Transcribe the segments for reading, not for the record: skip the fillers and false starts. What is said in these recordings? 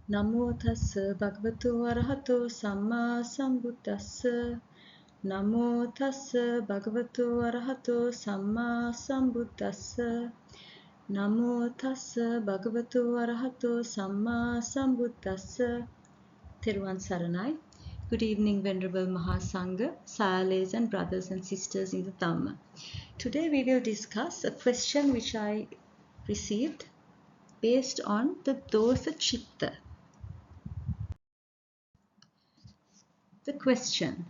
Namo tassa bhagavato arahato samma sambuddhassa. Namo tassa bhagavato arahato samma sambuddhassa. Namo tassa bhagavato arahato samma sambuddhassa. Theruvan Saranai. Good evening, Venerable Mahasangha, Sayalays and brothers and sisters in the Dhamma. Today we will discuss a question which I received based on the dosa citta. The question: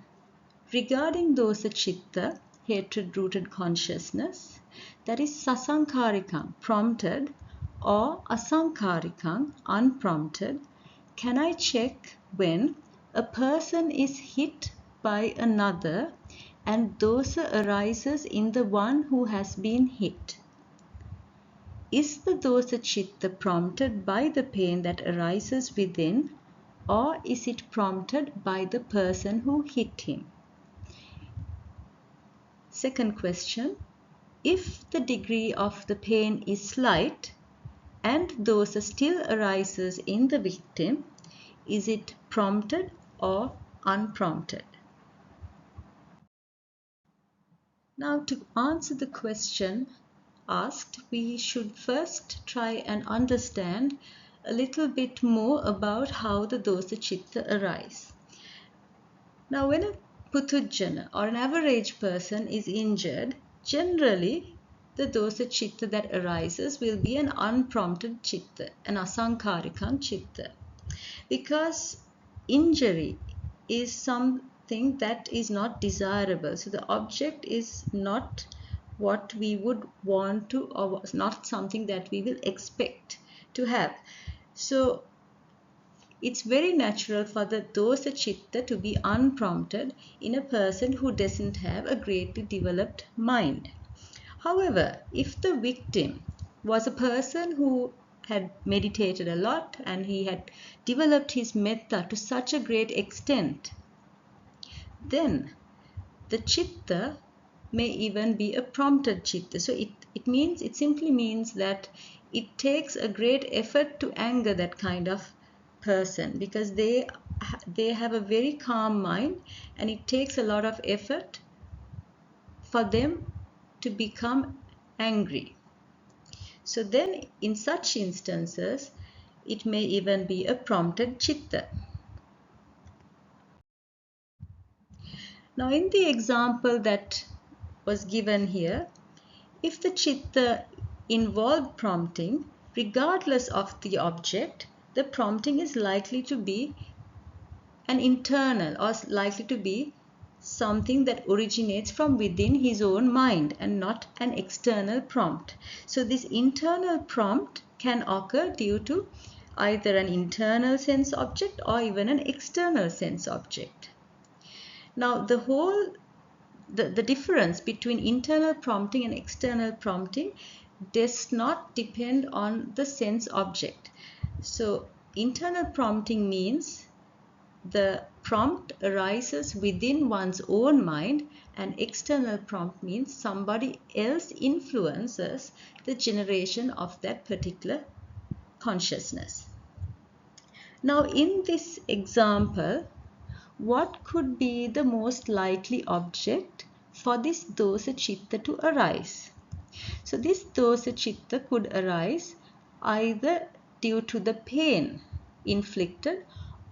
regarding dosa citta, hatred-rooted consciousness, that is sasankhārikaṃ, prompted, or asankhārikaṃ, unprompted, can I check when a person is hit by another and dosa arises in the one who has been hit? Is the dosa citta prompted by the pain that arises within, or is it prompted by the person who hit him? Second question: if the degree of the pain is slight and dosa still arises in the victim, is it prompted or unprompted? Now, to answer the question asked, we should first try and understand a little bit more about how the dosa citta arise. Now, when a putujjana or an average person is injured, generally the dosa citta that arises will be an unprompted citta, an asankhārikaṃ citta, because injury is something that is not desirable. So the object is not what we would want to, or not something that we will expect to have. So it's very natural for the dosa citta to be unprompted in a person who doesn't have a greatly developed mind. However, if the victim was a person who had meditated a lot and he had developed his metta to such a great extent, then the citta may even be a prompted citta. So it simply means that it takes a great effort to anger that kind of person, because they have a very calm mind and it takes a lot of effort for them to become angry. So then in such instances it may even be a prompted citta. Now, in the example that was given here, if the citta involved prompting, regardless of the object, the prompting is likely to be an internal, or likely to be something that originates from within his own mind and not an external prompt. So this internal prompt can occur due to either an internal sense object or even an external sense object. Now the difference between internal prompting and external prompting does not depend on the sense object. So internal prompting means the prompt arises within one's own mind, and external prompt means somebody else influences the generation of that particular consciousness. Now, in this example, what could be the most likely object for this dosa citta to arise? So this dosa citta could arise either due to the pain inflicted,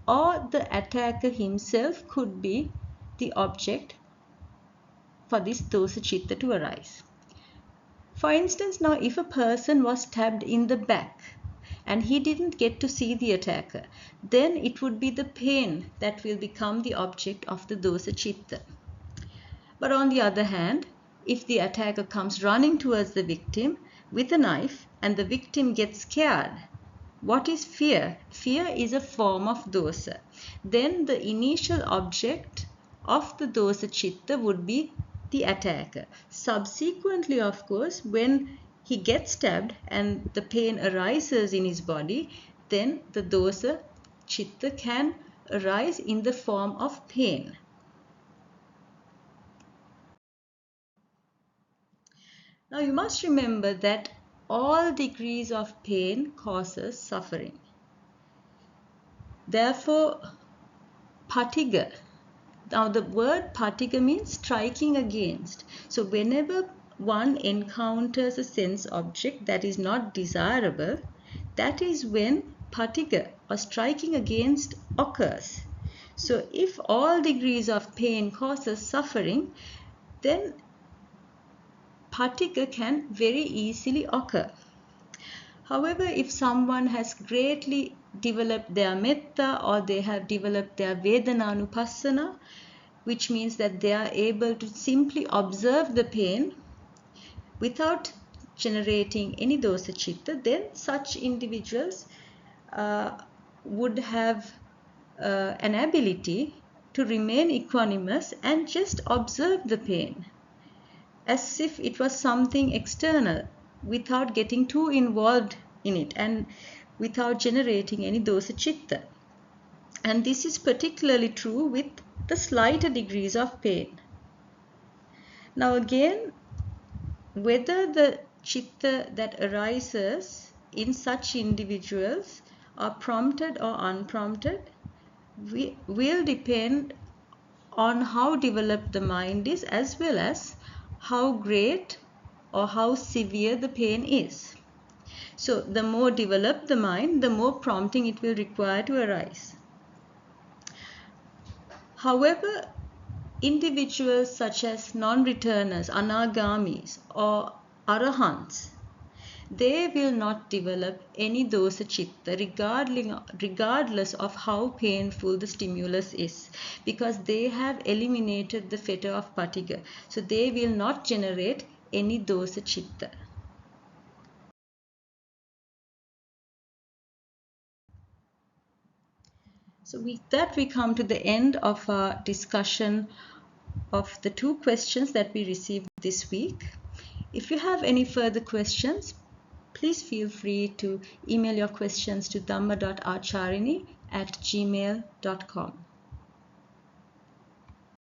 or the attacker himself could be the object for this dosa citta to arise. For instance, now if a person was stabbed in the back and he didn't get to see the attacker, then it would be the pain that will become the object of the dosa citta. But on the other hand, if the attacker comes running towards the victim with a knife and the victim gets scared, what is fear? Fear is a form of dosa. Then the initial object of the dosa citta would be the attacker. Subsequently, of course, when he gets stabbed and the pain arises in his body, then the dosa citta can arise in the form of pain. Now you must remember that all degrees of pain causes suffering. Therefore, patiga. Now the word patiga means striking against. So whenever one encounters a sense object that is not desirable, that is when patiga or striking against occurs. So if all degrees of pain causes suffering, then patiga can very easily occur. However, if someone has greatly developed their metta or they have developed their vedananupassana, which means that they are able to simply observe the pain without generating any dosa citta, then such individuals would have an ability to remain equanimous and just observe the pain as if it was something external without getting too involved in it and without generating any dosa citta. And this is particularly true with the slighter degrees of pain. Now again, whether the citta that arises in such individuals are prompted or unprompted will depend on how developed the mind is, as well as how great or how severe the pain is. So the more developed the mind, the more prompting it will require to arise. However, individuals such as non-returners, anagamis or arahants, they will not develop any dosa citta regardless of how painful the stimulus is, because they have eliminated the fetter of patiga. So they will not generate any dosa citta. So with that we come to the end of our discussion of the two questions that we received this week. If you have any further questions, please feel free to email your questions to dhamma.acharini@gmail.com.